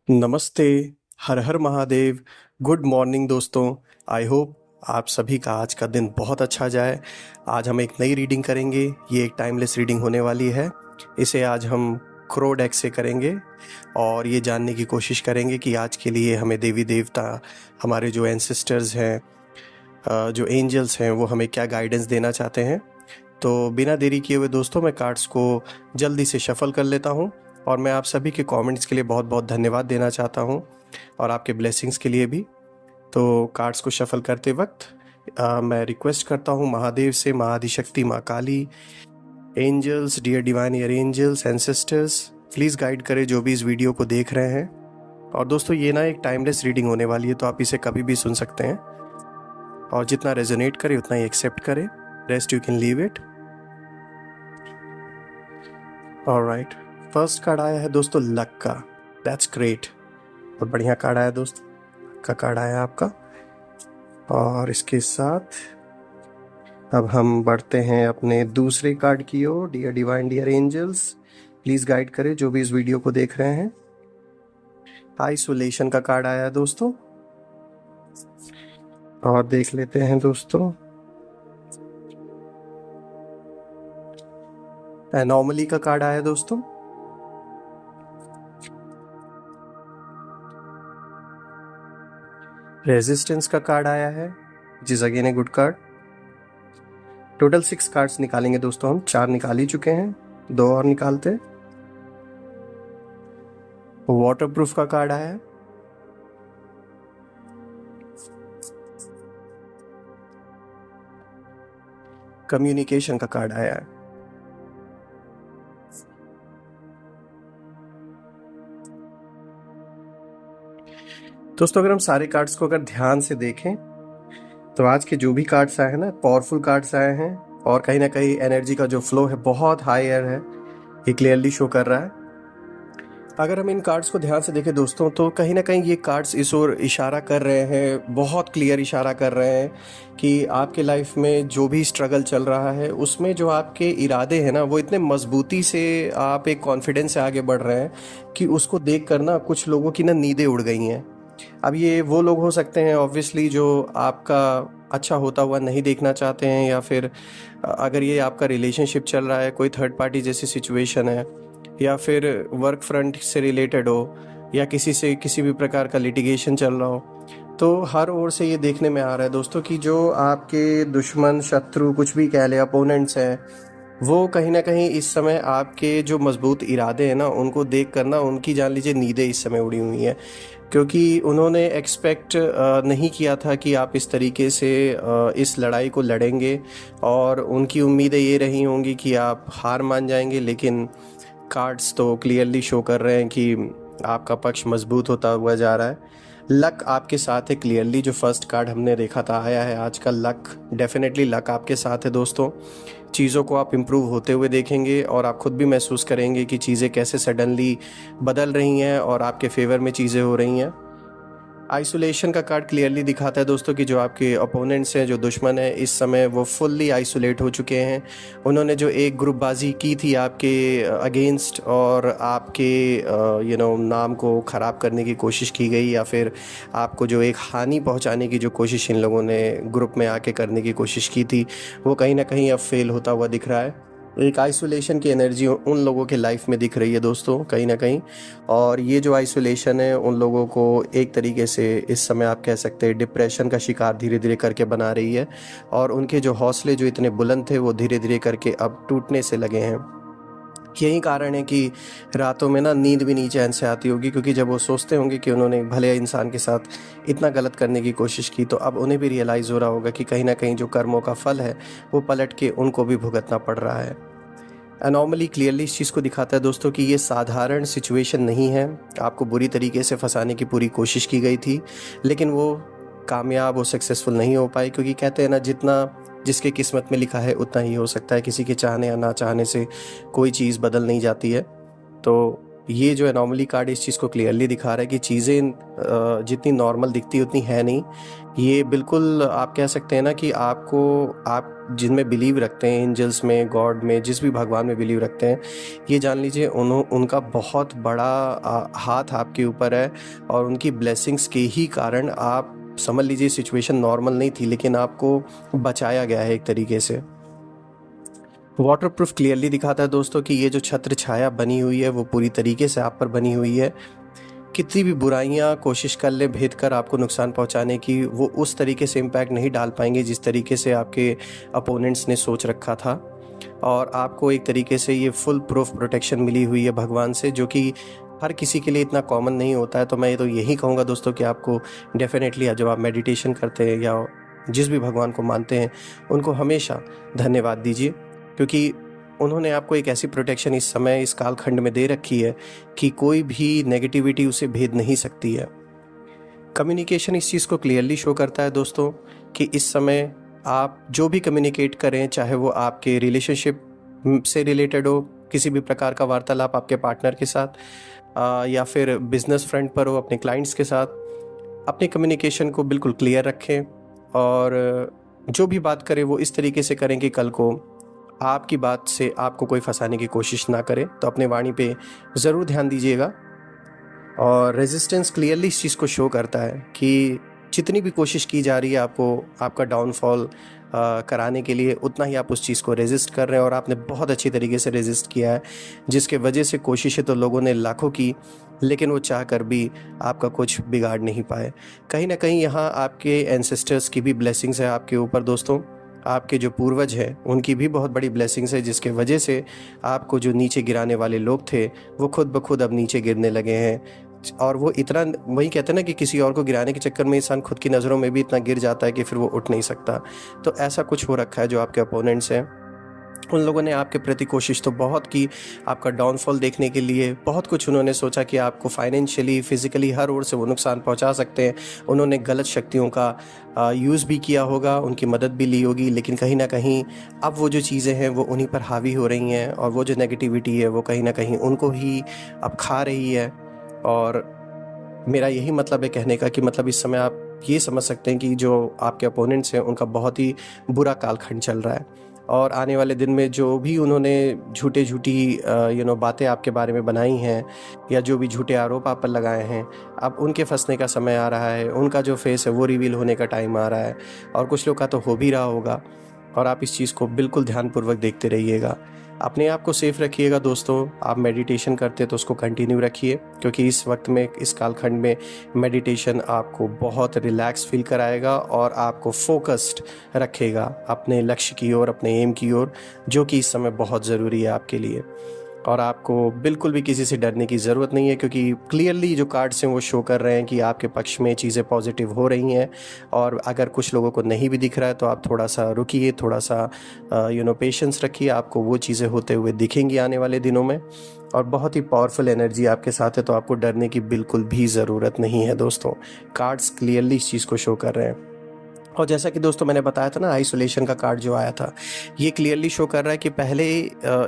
नमस्ते, हर हर Mahadev, good morning दोस्तों। आई होप आप सभी का आज का दिन बहुत अच्छा जाए। आज हम एक नई रीडिंग करेंगे। ये एक टाइमलेस रीडिंग होने वाली है। इसे आज हम क्रो डेक से करेंगे और ये जानने की कोशिश करेंगे कि आज के लिए हमें देवी देवता, हमारे जो एंसेस्टर्स हैं, जो एंजल्स हैं, वो हमें क्या गाइडेंस देना चाहते हैं। तो बिना देरी किए हुए दोस्तों, मैं कार्ड्स को जल्दी से शफल कर लेता हूँ और मैं आप सभी के कमेंट्स के लिए बहुत बहुत धन्यवाद देना चाहता हूँ और आपके ब्लेसिंग्स के लिए भी। तो कार्ड्स को शफल करते वक्त मैं रिक्वेस्ट करता हूँ महादेव से, महाआदिशक्ति माँ Kali, angels, dear divine dear angels, ancestors, please guide करें जो भी इस वीडियो को देख रहे हैं। और दोस्तों, ये ना एक टाइमलेस रीडिंग होने वाली है, तो आप इसे कभी भी सुन सकते हैं और जितना रेजोनेट करे उतना ही एक्सेप्ट करें। Rest you can leave it. Alright, first card आया है दोस्तों लक का। दैट्स ग्रेट, बहुत बढ़िया कार्ड आया दोस्त। का कार्ड आया आपका। और इसके साथ अब हम बढ़ते हैं अपने दूसरे कार्ड की ओर। Dear divine, dear angels, please guide करें जो भी इस वीडियो को देख रहे हैं। आइसोलेशन का कार्ड आया है दोस्तों, और देख लेते हैं दोस्तों। एनॉमली का कार्ड आया है दोस्तों। रेजिस्टेंस का कार्ड आया है, which is again a good card. Total 6 cards निकालेंगे दोस्तों। हम 4 निकाल ही चुके हैं, 2 और निकालते। वाटरप्रूफ का कार्ड आया है। कम्युनिकेशन का कार्ड आया है। दोस्तों, अगर हम सारे कार्ड्स को अगर ध्यान से देखें तो आज के जो भी कार्ड्स आए हैं ना, पावरफुल कार्ड्स आए हैं और कहीं ना कहीं एनर्जी का जो फ्लो है बहुत हायर है, ये क्लियरली शो कर रहा है। अगर हम इन कार्ड्स को ध्यान से देखें दोस्तों, तो कहीं ना कहीं ये कार्ड्स इस ओर इशारा कर रहे हैं, बहुत क्लियर इशारा कर रहे हैं कि आपके लाइफ में जो भी स्ट्रगल चल रहा है उसमें जो आपके इरादे हैं ना, वो इतने मजबूती से आप एक कॉन्फिडेंस से आगे बढ़ रहे हैं कि उसको देख कर ना कुछ लोगों की ना नींदें उड़ गई हैं। अब ये वो लोग हो सकते हैं ऑब्वियसली जो आपका अच्छा होता हुआ नहीं देखना चाहते हैं, या फिर अगर ये आपका रिलेशनशिप चल रहा है, कोई थर्ड पार्टी जैसी सिचुएशन है, या फिर वर्क फ्रंट से रिलेटेड हो, या किसी से किसी भी प्रकार का लिटिगेशन चल रहा हो, तो हर ओर से ये देखने में आ रहा है दोस्तों कि जो आपके दुश्मन, शत्रु, कुछ भी कह ले, अपोनेंट्स हैं, वो कहीं ना कहीं इस समय आपके जो मजबूत इरादे हैं ना, उनको देख कर ना उनकी, जान लीजिए, नींदें इस समय उड़ी हुई हैं, क्योंकि उन्होंने एक्सपेक्ट नहीं किया था कि आप इस तरीके से इस लड़ाई को लड़ेंगे, और उनकी उम्मीदें ये रही होंगी कि आप हार मान जाएंगे। लेकिन कार्ड्स तो क्लियरली शो कर रहे हैं कि आपका पक्ष मजबूत होता हुआ जा रहा है। लक आपके साथ है, क्लियरली जो फर्स्ट कार्ड हमने देखा था आया है आज का लक। डेफिनेटली लक आपके साथ है दोस्तों। चीज़ों को आप इम्प्रूव होते हुए देखेंगे और आप खुद भी महसूस करेंगे कि चीज़ें कैसे सडनली बदल रही हैं और आपके फेवर में चीज़ें हो रही हैं। आइसोलेशन का कार्ड क्लियरली दिखाता है दोस्तों कि जो आपके ओपोनेंट्स हैं, जो दुश्मन है, इस समय वो फुल्ली आइसोलेट हो चुके हैं। उन्होंने जो एक ग्रुपबाजी की थी आपके अगेंस्ट, और आपके नाम को ख़राब करने की कोशिश की गई, या फिर आपको जो एक हानि पहुंचाने की जो कोशिश इन लोगों ने ग्रुप में आके करने की कोशिश की थी, वो कहीं ना कहीं अब फेल होता हुआ दिख रहा है। एक आइसोलेशन की एनर्जी उन लोगों के लाइफ में दिख रही है दोस्तों, कहीं ना कहीं। और ये जो आइसोलेशन है उन लोगों को एक तरीके से इस समय आप कह सकते हैं डिप्रेशन का शिकार धीरे धीरे करके बना रही है, और उनके जो हौसले जो इतने बुलंद थे वो धीरे धीरे करके अब टूटने से लगे हैं। यही कारण है कि रातों में ना नींद भी नहीं चैन से आती होगी, क्योंकि जब वो सोचते होंगे कि उन्होंने भले इंसान के साथ इतना गलत करने की कोशिश की, तो अब उन्हें भी रियलाइज़ हो रहा होगा कि कहीं ना कहीं जो कर्मों का फल है वो पलट के उनको भी भुगतना पड़ रहा है। एनॉमली क्लियरली इस चीज़ को दिखाता है दोस्तों कि ये साधारण सिचुएशन नहीं है। आपको बुरी तरीके से फंसाने की पूरी कोशिश की गई थी, लेकिन वो कामयाब, वो सक्सेसफुल नहीं हो पाई, क्योंकि कहते हैं ना, जितना जिसके किस्मत में लिखा है उतना ही हो सकता है। किसी के चाहने या ना चाहने से कोई चीज़ बदल नहीं जाती है। तो ये जो एनॉमली कार्ड इस चीज़ को क्लियरली दिखा रहा है कि चीज़ें जितनी नॉर्मल दिखती उतनी है नहीं। ये बिल्कुल आप कह सकते हैं ना कि आपको, आप जिनमें बिलीव रखते हैं, एंजल्स में, गॉड में, जिस भी भगवान में बिलीव रखते हैं, ये जान लीजिए उनका बहुत बड़ा हाथ आपके ऊपर है। और उनकी ब्लेसिंग्स के ही कारण आप समझ लीजिए सिचुएशन नॉर्मल नहीं थी, लेकिन आपको बचाया गया है एक तरीके से। वाटरप्रूफ क्लियरली दिखाता है दोस्तों कि ये जो छत्र छाया बनी हुई है वो पूरी तरीके से आप पर बनी हुई है। कितनी भी बुराइयां कोशिश कर ले भेद कर आपको नुकसान पहुंचाने की, वो उस तरीके से इम्पैक्ट नहीं डाल पाएंगे जिस तरीके से आपके अपोनेंट्स ने सोच रखा था। और आपको एक तरीके से ये फुल प्रूफ प्रोटेक्शन मिली हुई है भगवान से, जो कि हर किसी के लिए इतना कॉमन नहीं होता है। तो मैं तो यही कहूँगा दोस्तों कि आपको डेफिनेटली जब आप मेडिटेशन करते हैं या जिस भी भगवान को मानते हैं उनको हमेशा धन्यवाद दीजिए, क्योंकि उन्होंने आपको एक ऐसी प्रोटेक्शन इस समय इस कालखंड में दे रखी है कि कोई भी नेगेटिविटी उसे भेद नहीं सकती है। कम्युनिकेशन इस चीज़ को क्लियरली शो करता है दोस्तों कि इस समय आप जो भी कम्युनिकेट करें, चाहे वो आपके रिलेशनशिप से रिलेटेड हो, किसी भी प्रकार का वार्तालाप आपके पार्टनर के साथ, या फिर बिजनेस फ्रंट पर हो अपने क्लाइंट्स के साथ, अपने कम्युनिकेशन को बिल्कुल क्लियर रखें। और जो भी बात करें वो इस तरीके से करें कि कल को आपकी बात से आपको कोई फंसाने की कोशिश ना करे। तो अपने वाणी पे ज़रूर ध्यान दीजिएगा। और रेजिस्टेंस क्लियरली इस चीज़ को शो करता है कि जितनी भी कोशिश की जा रही है आपको आपका डाउनफॉल कराने के लिए, उतना ही आप उस चीज़ को रेजिस्ट कर रहे हैं। और आपने बहुत अच्छी तरीके से रेजिस्ट किया है, जिसके वजह से कोशिशें तो लोगों ने लाखों की, लेकिन वो चाह कर भी आपका कुछ बिगाड़ नहीं पाए। कहीं ना कहीं यहाँ आपके एंसेस्टर्स की भी ब्लेसिंग्स है आपके ऊपर दोस्तों। आपके जो पूर्वज हैं उनकी भी बहुत बड़ी ब्लेसिंग्स है, जिसके वजह से आपको जो नीचे गिराने वाले लोग थे वो खुद ब खुद अब नीचे गिरने लगे हैं। और वो इतना, वही कहते हैं ना कि किसी और को गिराने के चक्कर में इंसान खुद की नज़रों में भी इतना गिर जाता है कि फिर वो उठ नहीं सकता। तो ऐसा कुछ हो रखा है। जो आपके अपोनेंट्स हैं उन लोगों ने आपके प्रति कोशिश तो बहुत की, आपका डाउनफॉल देखने के लिए बहुत कुछ उन्होंने सोचा कि आपको फाइनेंशियली, फिजिकली हर ओर से वो नुकसान पहुंचा सकते हैं। उन्होंने गलत शक्तियों का यूज़ भी किया होगा, उनकी मदद भी ली होगी, लेकिन कहीं ना कहीं अब वो जो चीज़ें हैं वो उन्हीं पर हावी हो रही हैं। और वो जो नेगेटिविटी है वो कहीं ना कहीं उनको ही अब खा रही है। और मेरा यही मतलब है कहने का कि मतलब इस समय आप ये समझ सकते हैं कि जो आपके अपोनेंट्स हैं उनका बहुत ही बुरा कालखंड चल रहा है। और आने वाले दिन में जो भी उन्होंने झूठी बातें आपके बारे में बनाई हैं, या जो भी झूठे आरोप आप पर लगाए हैं, अब उनके फंसने का समय आ रहा है। उनका जो फेस है वो रिवील होने का टाइम आ रहा है। और कुछ लोग का तो हो भी रहा होगा। और आप इस चीज़ को बिल्कुल ध्यानपूर्वक देखते रहिएगा। अपने आप को सेफ रखिएगा दोस्तों। आप मेडिटेशन करते तो उसको कंटिन्यू रखिए, क्योंकि इस वक्त में, इस कालखंड में मेडिटेशन आपको बहुत रिलैक्स फील कराएगा और आपको फोकस्ड रखेगा अपने लक्ष्य की ओर, अपने एम की ओर, जो कि इस समय बहुत ज़रूरी है आपके लिए। और आपको बिल्कुल भी किसी से डरने की ज़रूरत नहीं है, क्योंकि क्लियरली जो कार्ड्स हैं वो शो कर रहे हैं कि आपके पक्ष में चीज़ें पॉजिटिव हो रही हैं। और अगर कुछ लोगों को नहीं भी दिख रहा है तो आप थोड़ा सा रुकिए, थोड़ा सा पेशेंस रखिए। आपको वो चीज़ें होते हुए दिखेंगी आने वाले दिनों में। और बहुत ही पावरफुल एनर्जी आपके साथ है, तो आपको डरने की बिल्कुल भी ज़रूरत नहीं है दोस्तों। कार्ड्स क्लियरली इस चीज़ को शो कर रहे हैं। और जैसा कि दोस्तों मैंने बताया था ना, आइसोलेशन का कार्ड जो आया था, ये क्लियरली शो कर रहा है कि पहले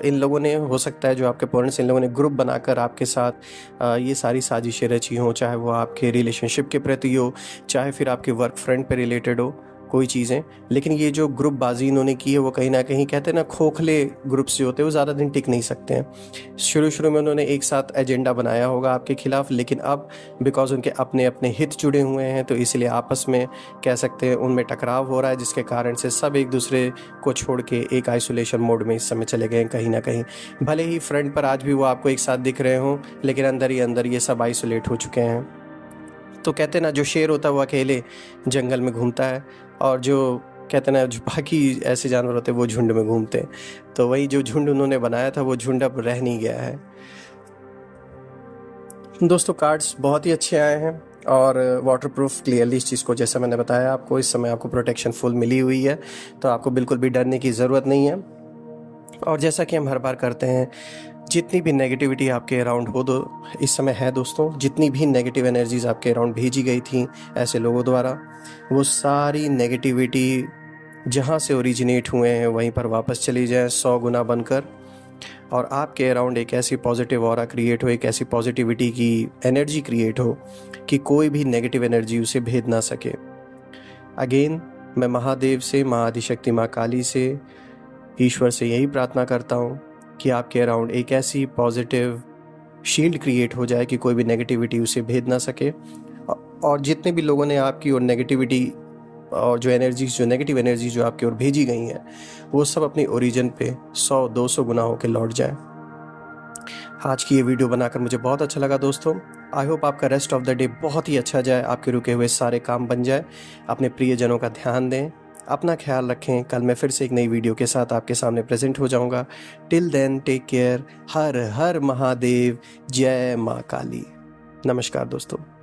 इन लोगों ने, हो सकता है जो आपके पेरेंट्स, इन लोगों ने ग्रुप बनाकर आपके साथ ये सारी साजिशें रची हों, चाहे वो आपके रिलेशनशिप के प्रति हो, चाहे फिर आपके वर्क फ्रंट पे रिलेटेड हो कोई चीज़ें। लेकिन ये जो ग्रुप बाजी इन्होंने की है वो कहीं ना कहीं, कहते हैं ना, खोखले ग्रुप से होते हैं, वो ज़्यादा दिन टिक नहीं सकते हैं। शुरू में उन्होंने एक साथ एजेंडा बनाया होगा आपके खिलाफ, लेकिन अब बिकॉज उनके अपने अपने हित जुड़े हुए हैं, तो इसलिए आपस में कह सकते हैं उनमें टकराव हो रहा है, जिसके कारण से सब एक दूसरे को छोड़ के एक आइसोलेशन मोड में इस समय चले गए हैं कहीं ना कहीं। भले ही फ्रंट पर आज भी वो आपको एक साथ दिख रहे हों, लेकिन अंदर ही अंदर ये सब आइसोलेट हो चुके हैं। तो कहते हैं ना, जो शेर होता है वो अकेले जंगल में घूमता है, और जो कहते हैं ना, जो बाकी ऐसे जानवर होते हैं वो झुंड में घूमते हैं। तो वही जो झुंड उन्होंने बनाया था वो झुंड अब रह नहीं गया है। दोस्तों कार्ड्स बहुत ही अच्छे आए हैं और वाटरप्रूफ क्लियरली इस चीज़ को, जैसा मैंने बताया आपको, इस समय आपको प्रोटेक्शन फुल मिली हुई है, तो आपको बिल्कुल भी डरने की ज़रूरत नहीं है। और जैसा कि हम हर बार करते हैं, जितनी भी नेगेटिविटी आपके अराउंड हो दो इस समय है दोस्तों, जितनी भी नेगेटिव एनर्जीज आपके अराउंड भेजी गई थी ऐसे लोगों द्वारा, वो सारी नेगेटिविटी जहाँ से ओरिजिनेट हुए हैं वहीं पर वापस चली जाए 100 गुना बनकर, और आपके अराउंड एक ऐसी पॉजिटिव ऑरा क्रिएट हो, एक ऐसी पॉजिटिविटी की एनर्जी क्रिएट हो कि कोई भी नेगेटिव एनर्जी उसे भेद ना सके। अगेन मैं महादेव से, माँ आदिशक्ति माँ काली से, ईश्वर से यही प्रार्थना करता हूँ कि आपके अराउंड एक ऐसी पॉजिटिव शील्ड क्रिएट हो जाए कि कोई भी नेगेटिविटी उसे भेद ना सके, और जितने भी लोगों ने आपकी ओर नेगेटिविटी और जो नेगेटिव एनर्जीज जो आपकी ओर भेजी गई हैं, वो सब अपनी ओरिजिन पे 100-200 गुना होकर लौट जाए। आज की ये वीडियो बनाकर मुझे बहुत अच्छा लगा दोस्तों। आई होप आपका रेस्ट ऑफ द डे बहुत ही अच्छा जाए, आपके रुके हुए सारे काम बन जाए। अपने प्रियजनों का ध्यान दें, अपना ख्याल रखें। कल मैं फिर से एक नई वीडियो के साथ आपके सामने प्रेजेंट हो जाऊंगा। Till then take care. हर हर महादेव। जय माँ काली। नमस्कार दोस्तों।